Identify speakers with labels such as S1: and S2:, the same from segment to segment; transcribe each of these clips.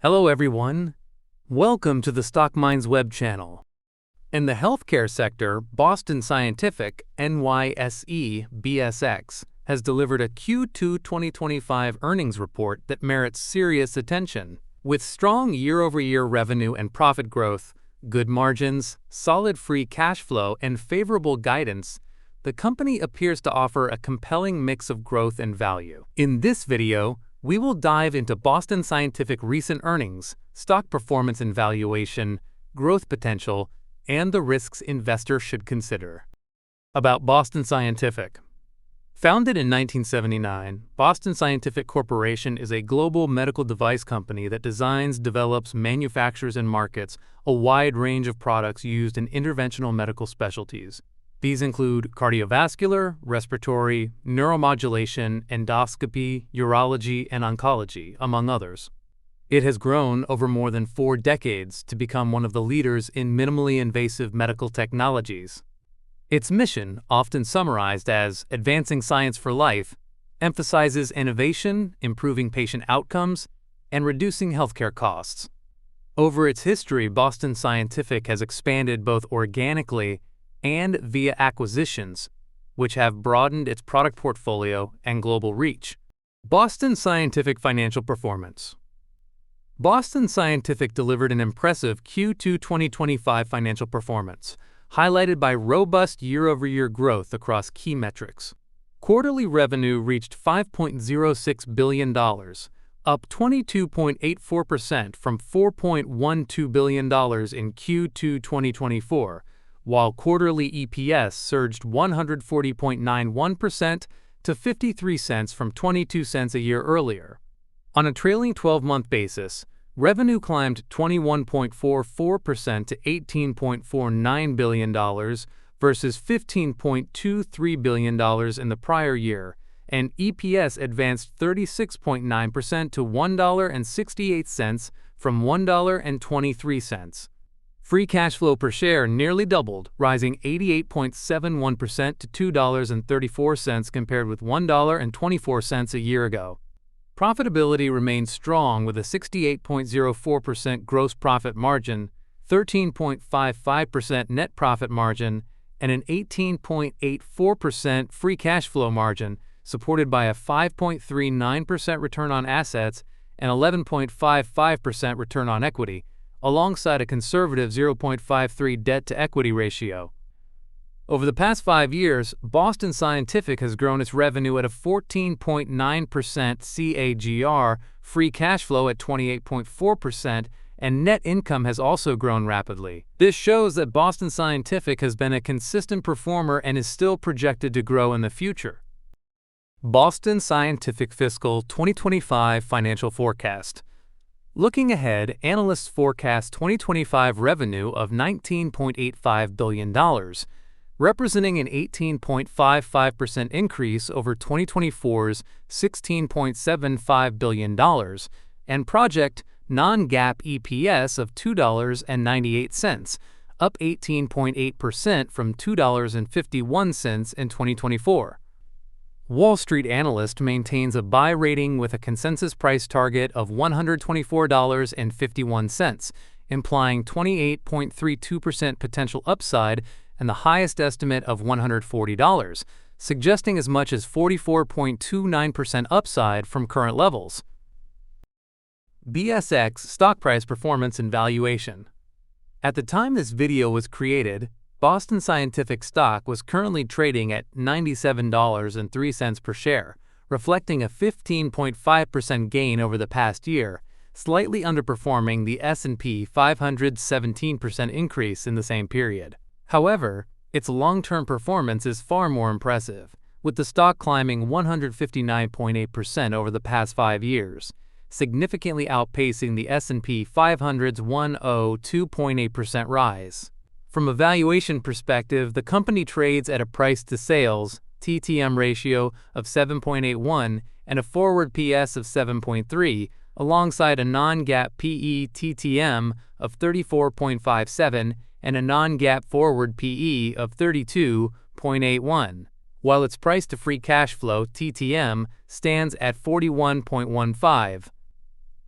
S1: Hello everyone. Welcome to the Stock Minds web channel. In the healthcare sector, Boston Scientific, NYSE BSX, has delivered a Q2 2025 earnings report that merits serious attention. With strong year-over-year revenue and profit growth, good margins, solid free cash flow, and favorable guidance, the company appears to offer a compelling mix of growth and value. In this video, we will dive into Boston Scientific recent earnings, stock performance and valuation, growth potential, and the risks investors should consider. About Boston Scientific. Founded in 1979, Boston Scientific Corporation is a global medical device company that designs, develops, manufactures, and markets a wide range of products used in interventional medical specialties. These include cardiovascular, respiratory, neuromodulation, endoscopy, urology, and oncology, among others. It has grown over more than 4 decades to become one of the leaders in minimally invasive medical technologies. Its mission, often summarized as advancing science for life, emphasizes innovation, improving patient outcomes, and reducing healthcare costs. Over its history, Boston Scientific has expanded both organically and via acquisitions, which have broadened its product portfolio and global reach. Boston Scientific financial performance. Boston Scientific delivered an impressive Q2 2025 financial performance, highlighted by robust year-over-year growth across key metrics. Quarterly revenue reached $5.06 billion, up 22.84% from $4.12 billion in Q2 2024, while quarterly EPS surged 140.91% to 53 cents from 22 cents a year earlier. On a trailing 12-month basis, revenue climbed 21.44% to $18.49 billion versus $15.23 billion in the prior year, and EPS advanced 36.9% to $1.68 from $1.23. Free cash flow per share nearly doubled, rising 88.71% to $2.34 compared with $1.24 a year ago. Profitability remained strong with a 68.04% gross profit margin, 13.55% net profit margin, and an 18.84% free cash flow margin, supported by a 5.39% return on assets and 11.55% return on equity, alongside a conservative 0.53 debt-to-equity ratio. Over the past 5 years, Boston Scientific has grown its revenue at a 14.9% CAGR, free cash flow at 28.4%, and net income has also grown rapidly. This shows that Boston Scientific has been a consistent performer and is still projected to grow in the future. Boston Scientific Fiscal 2025 Financial Forecast. Looking ahead, analysts forecast 2025 revenue of $19.85 billion, representing an 18.55% increase over 2024's $16.75 billion, and project non-GAAP EPS of $2.98, up 18.8% from $2.51 in 2024. Wall Street analyst maintains a buy rating with a consensus price target of $124.51, implying 28.32% potential upside and the highest estimate of $140, suggesting as much as 44.29% upside from current levels. BSX stock price performance and valuation. At the time this video was created, Boston Scientific stock was currently trading at $97.03 per share, reflecting a 15.5% gain over the past year, slightly underperforming the S&P 500's 17% increase in the same period. However, its long-term performance is far more impressive, with the stock climbing 159.8% over the past 5 years, significantly outpacing the S&P 500's 102.8% rise. From a valuation perspective, the company trades at a price-to-sales (TTM) ratio of 7.81 and a forward PS of 7.3, alongside a non-GAAP PE/TTM of 34.57 and a non-GAAP forward PE of 32.81, while its price-to-free cash flow (TTM) stands at 41.15.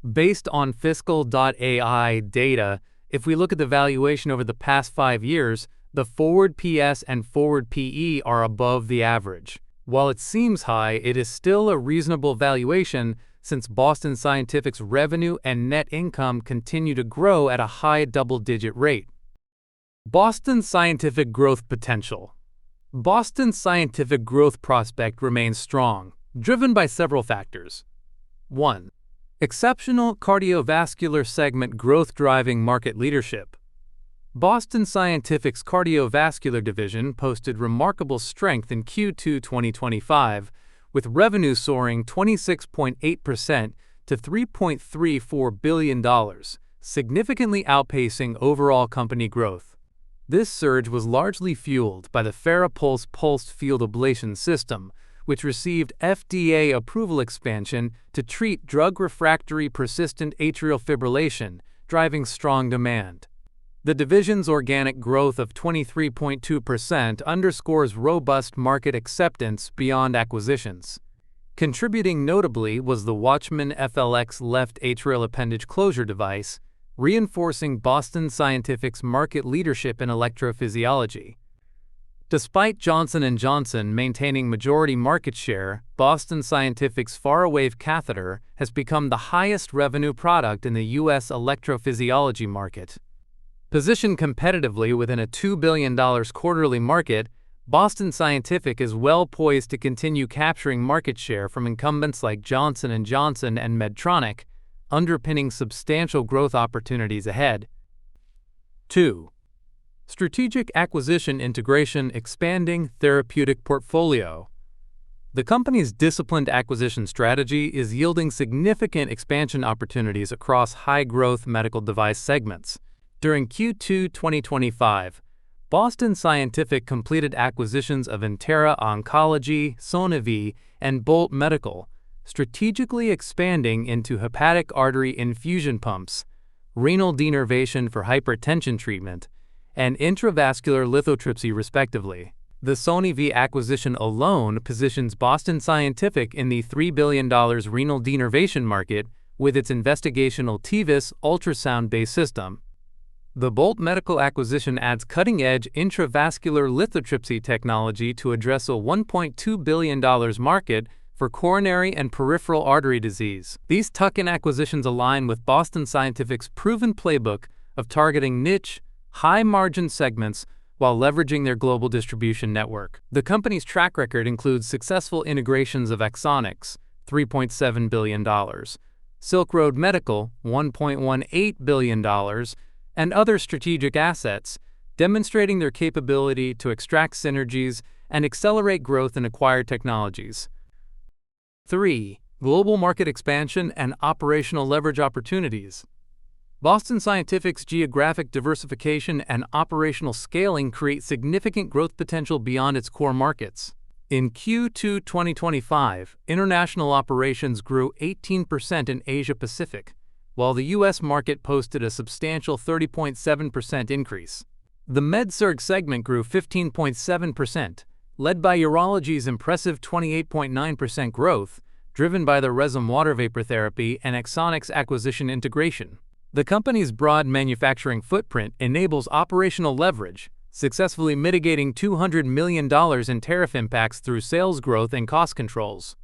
S1: Based on Fiscal.ai data, if we look at the valuation over the past 5 years, the forward PS and forward PE are above the average. While it seems high, it is still a reasonable valuation since Boston Scientific's revenue and net income continue to grow at a high double-digit rate. Boston Scientific growth potential. Boston Scientific growth prospect remains strong, driven by several factors. 1. Exceptional cardiovascular segment growth driving market leadership. Boston Scientific's cardiovascular division posted remarkable strength in Q2 2025, with revenue soaring 26.8% to $3.34 billion, significantly outpacing overall company growth. This surge was largely fueled by the FARAPulse pulsed field ablation system, which received FDA approval expansion to treat drug-refractory persistent atrial fibrillation, driving strong demand. The division's organic growth of 23.2% underscores robust market acceptance beyond acquisitions. Contributing notably was the Watchman FLX left atrial appendage closure device, reinforcing Boston Scientific's market leadership in electrophysiology. Despite Johnson & Johnson maintaining majority market share, Boston Scientific's FARAWAVE catheter has become the highest revenue product in the U.S. electrophysiology market. Positioned competitively within a $2 billion quarterly market, Boston Scientific is well poised to continue capturing market share from incumbents like Johnson & Johnson and Medtronic, underpinning substantial growth opportunities ahead. 2. Strategic acquisition integration expanding therapeutic portfolio. The company's disciplined acquisition strategy is yielding significant expansion opportunities across high-growth medical device segments. During Q2 2025, Boston Scientific completed acquisitions of Intera Oncology, Sonivi, and Bolt Medical, strategically expanding into hepatic artery infusion pumps, renal denervation for hypertension treatment, and intravascular lithotripsy respectively. The Sonivi acquisition alone positions Boston Scientific in the $3 billion renal denervation market with its investigational TVIS ultrasound-based system. The Bolt Medical acquisition adds cutting-edge intravascular lithotripsy technology to address a $1.2 billion market for coronary and peripheral artery disease. These tuck-in acquisitions align with Boston Scientific's proven playbook of targeting niche, high-margin segments while leveraging their global distribution network. The company's track record includes successful integrations of Axonics, $3.7 billion, Silk Road Medical, $1.18 billion, and other strategic assets, demonstrating their capability to extract synergies and accelerate growth in acquired technologies. 3. Global market expansion and operational leverage opportunities. Boston Scientific's geographic diversification and operational scaling create significant growth potential beyond its core markets. In Q2 2025, international operations grew 18% in Asia-Pacific, while the U.S. market posted a substantial 30.7% increase. The Med-Surg segment grew 15.7%, led by urology's impressive 28.9% growth, driven by the Resum water vapor therapy and Axonics acquisition integration. The company's broad manufacturing footprint enables operational leverage, successfully mitigating $200 million in tariff impacts through sales growth and cost controls.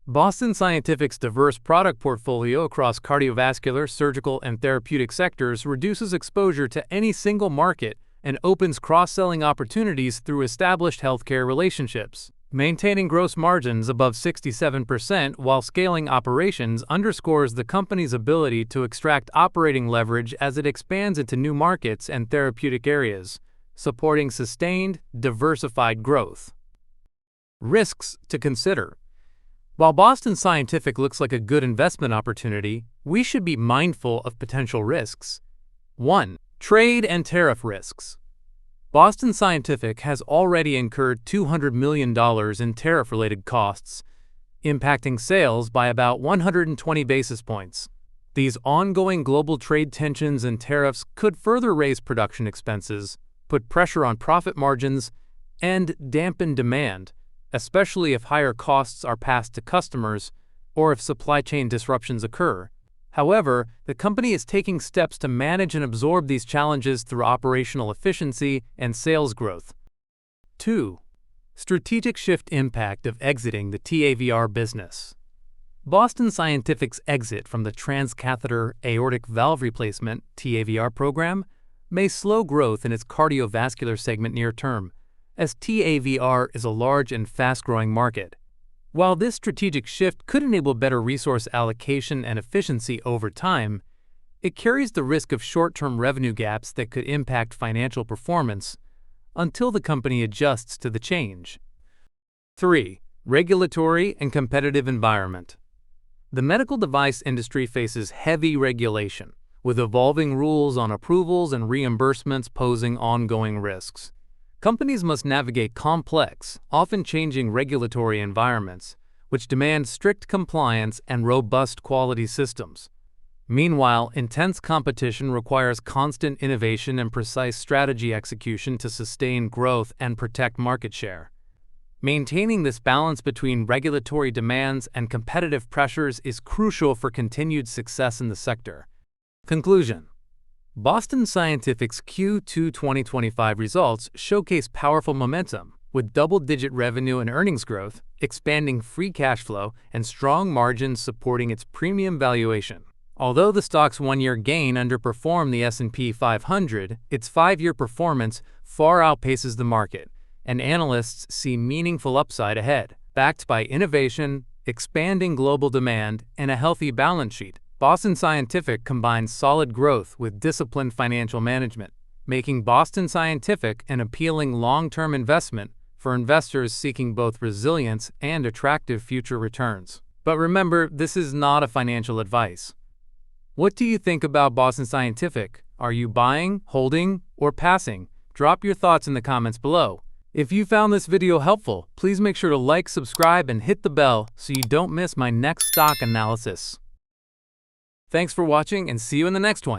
S1: Boston Scientific's diverse product portfolio across cardiovascular, surgical, and therapeutic sectors reduces exposure to any single market and opens cross-selling opportunities through established healthcare relationships. Maintaining gross margins above 67% while scaling operations underscores the company's ability to extract operating leverage as it expands into new markets and therapeutic areas, supporting sustained, diversified growth. Risks to consider. While Boston Scientific looks like a good investment opportunity, we should be mindful of potential risks. 1. Trade and tariff risks. Boston Scientific has already incurred $200 million in tariff-related costs, impacting sales by about 120 basis points. These ongoing global trade tensions and tariffs could further raise production expenses, put pressure on profit margins, and dampen demand, especially if higher costs are passed to customers or if supply chain disruptions occur. However, the company is taking steps to manage and absorb these challenges through operational efficiency and sales growth. 2. Strategic shift impact of exiting the TAVR business. Boston Scientific's exit from the transcatheter aortic valve replacement (TAVR) program may slow growth in its cardiovascular segment near term, as TAVR is a large and fast-growing market. While this strategic shift could enable better resource allocation and efficiency over time, it carries the risk of short-term revenue gaps that could impact financial performance until the company adjusts to the change. 3. Regulatory and competitive environment. The medical device industry faces heavy regulation, with evolving rules on approvals and reimbursements posing ongoing risks. Companies must navigate complex, often changing regulatory environments, which demand strict compliance and robust quality systems. Meanwhile, intense competition requires constant innovation and precise strategy execution to sustain growth and protect market share. Maintaining this balance between regulatory demands and competitive pressures is crucial for continued success in the sector. Conclusion: Boston Scientific's Q2 2025 results showcase powerful momentum, with double-digit revenue and earnings growth, expanding free cash flow, and strong margins supporting its premium valuation. Although the stock's one-year gain underperformed the S&P 500, its five-year performance far outpaces the market, and analysts see meaningful upside ahead. Backed by innovation, expanding global demand, and a healthy balance sheet, Boston Scientific combines solid growth with disciplined financial management, making Boston Scientific an appealing long-term investment for investors seeking both resilience and attractive future returns. But remember, this is not a financial advice. What do you think about Boston Scientific? Are you buying, holding, or passing? Drop your thoughts in the comments below. If you found this video helpful, please make sure to like, subscribe, and hit the bell so you don't miss my next stock analysis. Thanks for watching, and see you in the next one.